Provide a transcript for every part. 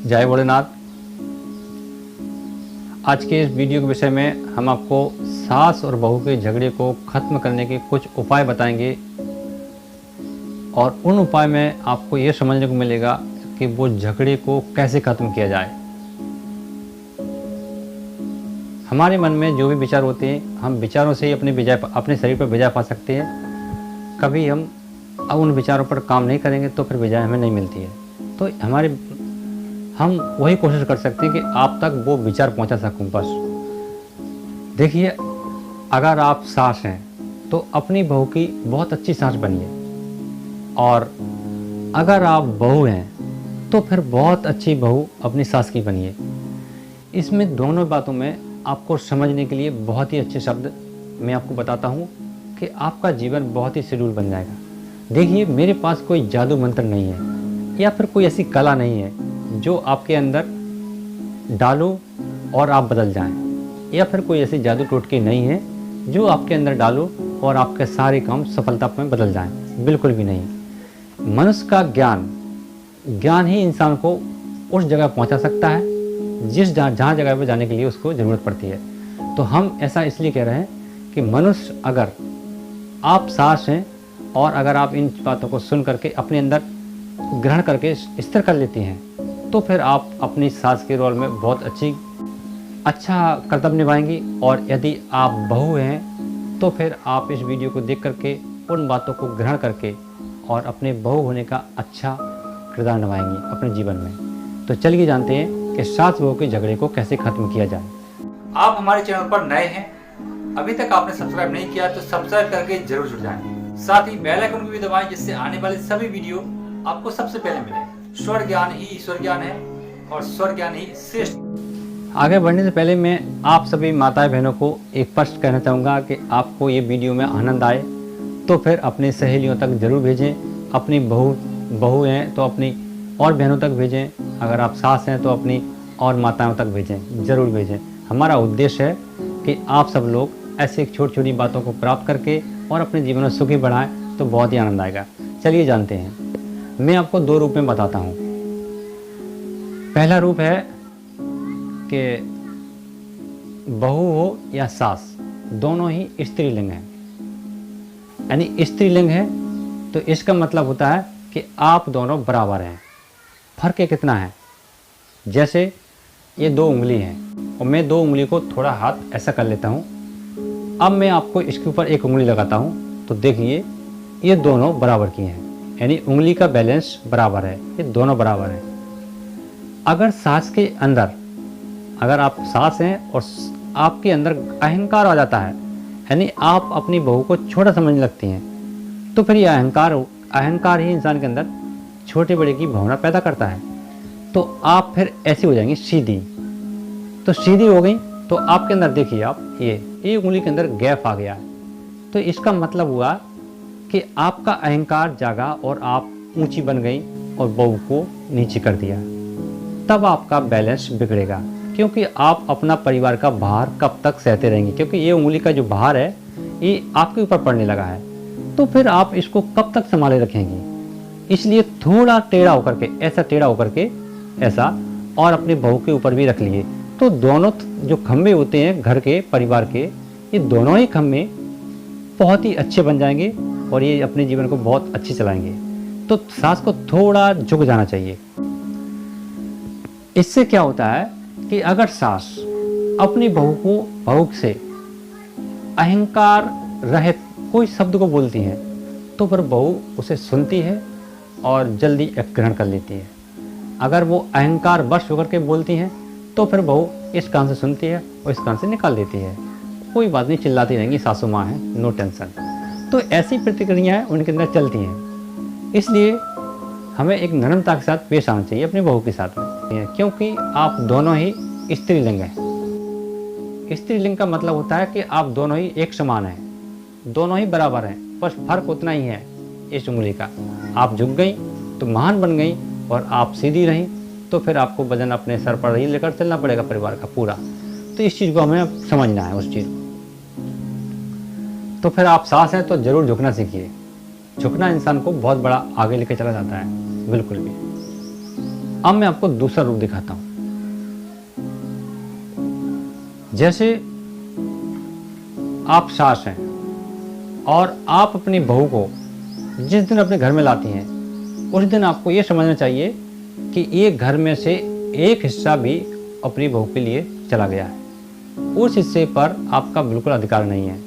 जय भोलेनाथ। आज के इस वीडियो के विषय में हम आपको सास और बहू के झगड़े को ख़त्म करने के कुछ उपाय बताएंगे और उन उपाय में आपको ये समझने को मिलेगा कि वो झगड़े को कैसे ख़त्म किया जाए। हमारे मन में जो भी विचार होते हैं, हम विचारों से ही अपने शरीर पर विजय पा सकते हैं। कभी हम उन विचारों पर काम नहीं करेंगे तो फिर विजय हमें नहीं मिलती है। तो हम वही कोशिश कर सकते हैं कि आप तक वो विचार पहुंचा सकूं। बस देखिए, अगर आप सास हैं तो अपनी बहू की बहुत अच्छी सास बनिए, और अगर आप बहू हैं तो फिर बहुत अच्छी बहू अपनी सास की बनिए। इसमें दोनों बातों में आपको समझने के लिए बहुत ही अच्छे शब्द मैं आपको बताता हूँ कि आपका जीवन बहुत ही शेड्यूल बन जाएगा। देखिए, मेरे पास कोई जादू मंत्र नहीं है या फिर कोई ऐसी कला नहीं है जो आपके अंदर डालूं और आप बदल जाएं, या फिर कोई ऐसी जादू टोटकी नहीं है जो आपके अंदर डालूं और आपके सारे काम सफलता में बदल जाएं। बिल्कुल भी नहीं। मनुष्य का ज्ञान ही इंसान को उस जगह पहुंचा सकता है जहाँ जगह पर जाने के लिए उसको ज़रूरत पड़ती है। तो हम ऐसा इसलिए कह रहे हैं कि मनुष्य, अगर आप सास हैं और अगर आप इन बातों को सुन करके अपने अंदर ग्रहण करके स्थिर कर लेती हैं, तो फिर आप अपनी सास के रोल में बहुत अच्छा कर्तव्य निभाएंगी। और यदि आप बहू हैं तो फिर आप इस वीडियो को देख करके उन बातों को ग्रहण करके और अपने बहू होने का अच्छा किरदार निभाएंगी अपने जीवन में। तो चलिए जानते हैं कि सास बहू के झगड़े को कैसे ख़त्म किया जाए। आप हमारे चैनल पर नए हैं, अभी तक आपने सब्सक्राइब नहीं किया तो सब्सक्राइब करके जरूर जुड़ जाएं। साथ ही बेल आइकन को भी दबाएं जिससे आने वाले सभी वीडियो आपको सबसे पहले मिले। स्वर ज्ञान ही ईश्वर ज्ञान है और स्वर ज्ञान ही श्रेष्ठ। आगे बढ़ने से पहले मैं आप सभी माताएं बहनों को एक प्रश्न कहना चाहूँगा कि आपको ये वीडियो में आनंद आए तो फिर अपनी सहेलियों तक ज़रूर भेजें। अपनी बहू हैं तो अपनी और बहनों तक भेजें। अगर आप सास हैं तो अपनी और माताओं तक भेजें, ज़रूर भेजें। हमारा उद्देश्य है कि आप सब लोग ऐसे छोटी छोटी बातों को प्राप्त करके और अपने जीवन में सुखी बढ़ाएं, तो बहुत ही आनंद आएगा। चलिए जानते हैं। मैं आपको दो रूप में बताता हूँ। पहला रूप है कि बहू हो या सास, दोनों ही स्त्रीलिंग हैं। यानी स्त्रीलिंग है तो इसका मतलब होता है कि आप दोनों बराबर हैं। फर्क कितना है? जैसे ये दो उंगली हैं और मैं दो उंगली को थोड़ा हाथ ऐसा कर लेता हूँ। अब मैं आपको इसके ऊपर एक उंगली लगाता हूँ तो देखिए ये दोनों बराबर की हैं, यानी उंगली का बैलेंस बराबर है, ये दोनों बराबर हैं। अगर सास के अंदर, अगर आप सास हैं और आपके अंदर अहंकार आ जाता है, यानी आप अपनी बहू को छोटा समझने लगती हैं, तो फिर ये अहंकार ही इंसान के अंदर छोटे बड़े की भावना पैदा करता है। तो आप फिर ऐसी हो जाएंगी सीधी। तो सीधी हो गई तो आपके अंदर देखिए, आप ये उंगली के अंदर गैप आ गया है। तो इसका मतलब हुआ कि आपका अहंकार जागा और आप ऊंची बन गई और बहू को नीचे कर दिया। तब आपका बैलेंस बिगड़ेगा, क्योंकि आप अपना परिवार का भार कब तक सहते रहेंगे, क्योंकि ये उंगली का जो भार है ये आपके ऊपर पड़ने लगा है। तो फिर आप इसको कब तक संभाले रखेंगी। इसलिए थोड़ा टेढ़ा होकर के, ऐसा टेढ़ा होकर के ऐसा, और अपने बहू के ऊपर भी रख लिए। तो दोनों जो खम्भे होते हैं घर के, परिवार के, ये दोनों ही खम्भे बहुत ही अच्छे बन जाएंगे और ये अपने जीवन को बहुत अच्छे चलाएंगे। तो सास को थोड़ा झुक जाना चाहिए। इससे क्या होता है कि अगर सास अपनी बहू से अहंकार रहित कोई शब्द को बोलती है तो फिर बहू उसे सुनती है और जल्दी ग्रहण कर लेती है। अगर वो अहंकार वश होकर के बोलती हैं तो फिर बहू इस कान से सुनती है और इस कान से निकाल देती है। कोई बात नहीं, चिल्लाती रहेंगी, सासू माँ है, नो टेंशन। तो ऐसी प्रतिक्रियाएं उनके अंदर चलती हैं। इसलिए हमें एक नरमता के साथ पेश आना चाहिए अपनी बहू के साथ में, क्योंकि आप दोनों ही स्त्रीलिंग हैं। स्त्रीलिंग का मतलब होता है कि आप दोनों ही एक समान हैं, दोनों ही बराबर हैं। बस फर्क उतना ही है इस उंगली का। आप झुक गई तो महान बन गई और आप सीधी रही तो फिर आपको वजन अपने सर पर ही लेकर चलना पड़ेगा परिवार का पूरा। तो इस चीज़ को हमें समझना है, उस चीज़ को। तो फिर आप सास हैं तो ज़रूर झुकना सीखिए। झुकना इंसान को बहुत बड़ा आगे लेके चला जाता है, बिल्कुल भी। अब मैं आपको दूसरा रूप दिखाता हूँ। जैसे आप सास हैं और आप अपनी बहू को जिस दिन अपने घर में लाती हैं, उस दिन आपको ये समझना चाहिए कि ये घर में से एक हिस्सा भी अपनी बहू के लिए चला गया है। उस हिस्से पर आपका बिल्कुल अधिकार नहीं है।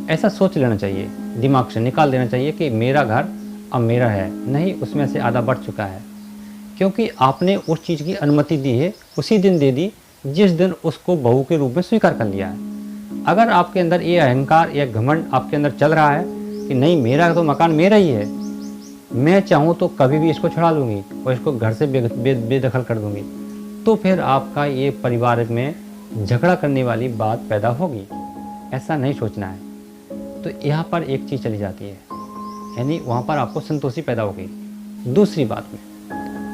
ऐसा सोच लेना चाहिए, दिमाग से निकाल देना चाहिए कि मेरा घर अब मेरा है, नहीं उसमें से आधा बढ़ चुका है। क्योंकि आपने उस चीज़ की अनुमति दी है, उसी दिन दे दी जिस दिन उसको बहू के रूप में स्वीकार कर लिया है। अगर आपके अंदर ये अहंकार या घमंड आपके अंदर चल रहा है कि नहीं मेरा तो मकान मेरा ही है, मैं चाहूँ तो कभी भी इसको छुड़ा लूँगी और इसको घर से बेदखल कर दूँगी, तो फिर आपका ये परिवार में झगड़ा करने वाली बात पैदा होगी। ऐसा नहीं सोचना है। तो यहाँ पर एक चीज़ चली जाती है, यानी वहाँ पर आपको संतोषी पैदा होगी। दूसरी बात में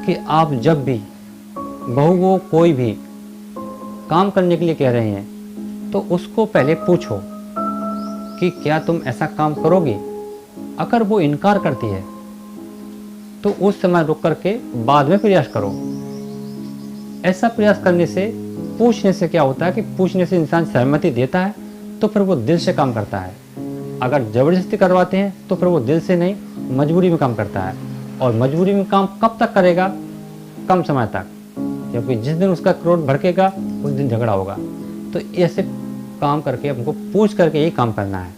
कि आप जब भी बहू को कोई भी काम करने के लिए कह रहे हैं तो उसको पहले पूछो कि क्या तुम ऐसा काम करोगी। अगर वो इनकार करती है तो उस समय रुक करके बाद में प्रयास करो। ऐसा प्रयास करने से, पूछने से क्या होता है कि पूछने से इंसान सहमति देता है तो फिर वो दिल से काम करता है। अगर ज़बरदस्ती करवाते हैं तो फिर वो दिल से नहीं, मजबूरी में काम करता है। और मजबूरी में काम कब तक करेगा? कम समय तक, क्योंकि जिस दिन उसका क्रोध भड़केगा उस दिन झगड़ा होगा। तो ऐसे काम करके हमको पूछ करके यही काम करना है।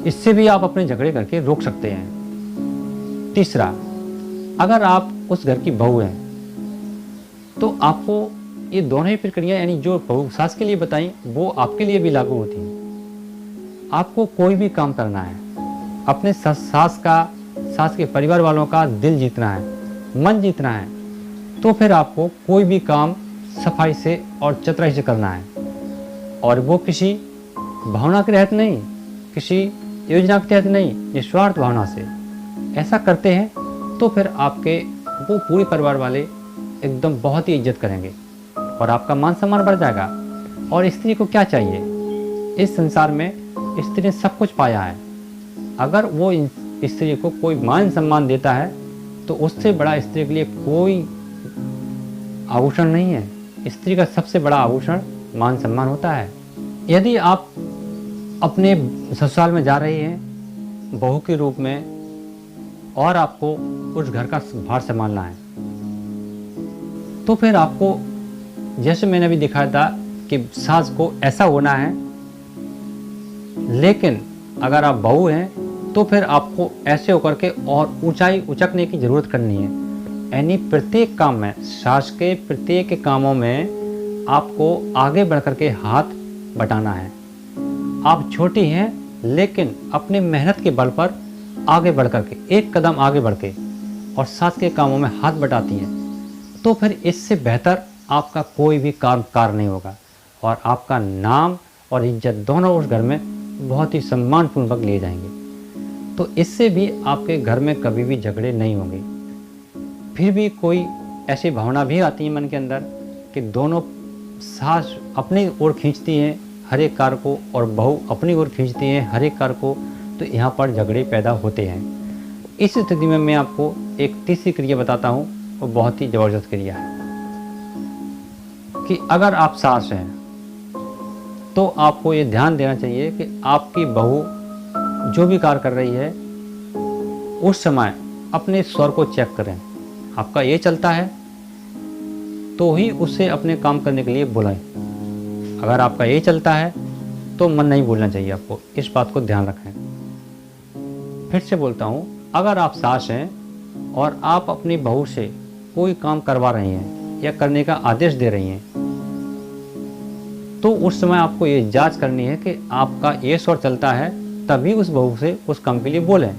इससे भी आप अपने झगड़े करके रोक सकते हैं। तीसरा, अगर आप उस घर की बहू हैं तो आपको ये दोनों ही प्रक्रिया, यानी जो बहू सास के लिए बताई वो आपके लिए भी लागू होती है। आपको कोई भी काम करना है, अपने सास के परिवार वालों का दिल जीतना है, मन जीतना है, तो फिर आपको कोई भी काम सफाई से और चतुराई से करना है। और वो किसी भावना के तहत नहीं, किसी योजना के तहत नहीं, निस्वार्थ भावना से ऐसा करते हैं तो फिर आपके वो पूरे परिवार वाले एकदम बहुत ही इज्जत करेंगे और आपका मान सम्मान बढ़ जाएगा। और स्त्री को क्या चाहिए? इस संसार में स्त्री ने सब कुछ पाया है। अगर वो स्त्री को कोई मान सम्मान देता है तो उससे बड़ा स्त्री के लिए कोई आभूषण नहीं है। स्त्री का सबसे बड़ा आभूषण मान सम्मान होता है। यदि आप अपने ससुराल में जा रही हैं बहू के रूप में और आपको उस घर का भार संभालना है, तो फिर आपको, जैसे मैंने अभी दिखाया था कि सास को ऐसा होना है, लेकिन अगर आप बहू हैं तो फिर आपको ऐसे होकर के और ऊंचाई उचकने की ज़रूरत करनी है। यानी प्रत्येक काम में, सास के प्रत्येक कामों में आपको आगे बढ़ कर के हाथ बटाना है। आप छोटी हैं लेकिन अपनी मेहनत के बल पर आगे बढ़ कर के, एक कदम आगे बढ़ के और सास के कामों में हाथ बटाती हैं, तो फिर इससे बेहतर आपका कोई भी कार नहीं होगा और आपका नाम और इज्जत दोनों उस घर में बहुत ही सम्मानपूर्वक लिए जाएंगे। तो इससे भी आपके घर में कभी भी झगड़े नहीं होंगे। फिर भी कोई ऐसी भावना भी आती है मन के अंदर कि दोनों सास अपनी ओर खींचती हैं हर एक कार को और बहू अपनी ओर खींचती हैं हर एक कार को, तो यहाँ पर झगड़े पैदा होते हैं। इस स्थिति में मैं आपको एक तीसरी क्रिया बताता हूँ, वो बहुत ही ज़बरदस्त क्रिया है कि अगर आप सास हैं तो आपको ये ध्यान देना चाहिए कि आपकी बहू जो भी कार्य कर रही है उस समय अपने स्वर को चेक करें। आपका ये चलता है तो ही उससे अपने काम करने के लिए बुलाएं। अगर आपका ये चलता है तो मन नहीं बोलना चाहिए आपको, इस बात को ध्यान रखें। फिर से बोलता हूँ, अगर आप सास हैं और आप अपनी बहू से कोई काम करवा रही हैं या करने का आदेश दे रही हैं, तो उस समय आपको ये जांच करनी है कि आपका ये स्वर चलता है तभी उस बहू से उस काम के लिए बोलें।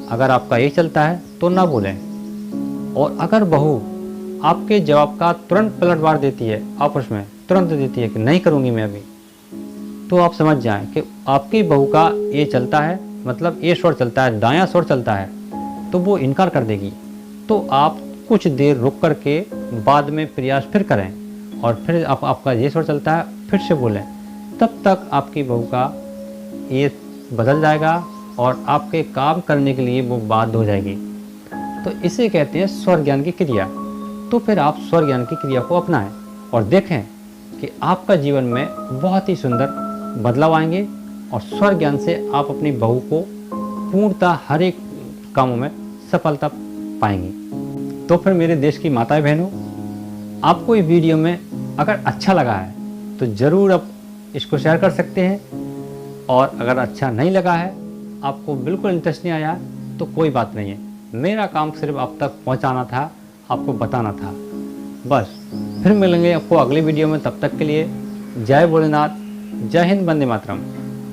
अगर आपका ये चलता है तो ना बोलें। और अगर बहू आपके जवाब का तुरंत पलटवार देती है, आपस में तुरंत देती है कि नहीं करूँगी मैं अभी, तो आप समझ जाएं कि आपकी बहू का ये चलता है, मतलब ये स्वर चलता है, दायां स्वर चलता है, तो वो इनकार कर देगी। तो आप कुछ देर रुक कर के बाद में प्रयास फिर करें और फिर आपका ये स्वर चलता है फिर से बोलें। तब तक आपकी बहू का ये बदल जाएगा और आपके काम करने के लिए वो बाध्य हो जाएगी। तो इसे कहते हैं स्वर ज्ञान की क्रिया। तो फिर आप स्वर ज्ञान की क्रिया को अपनाएं और देखें कि आपका जीवन में बहुत ही सुंदर बदलाव आएंगे और स्वर ज्ञान से आप अपनी बहू को पूर्णतः हर एक कामों में सफलता पाएंगी। तो फिर मेरे देश की माताएं बहनों, आपको ये वीडियो में अगर अच्छा लगा है तो ज़रूर आप इसको शेयर कर सकते हैं, और अगर अच्छा नहीं लगा है, आपको बिल्कुल इंटरेस्ट नहीं आया तो कोई बात नहीं है। मेरा काम सिर्फ आप तक पहुंचाना था, आपको बताना था बस। फिर मिलेंगे आपको अगली वीडियो में, तब तक के लिए जय भोलेनाथ, जय हिंद, वंदे मातरम।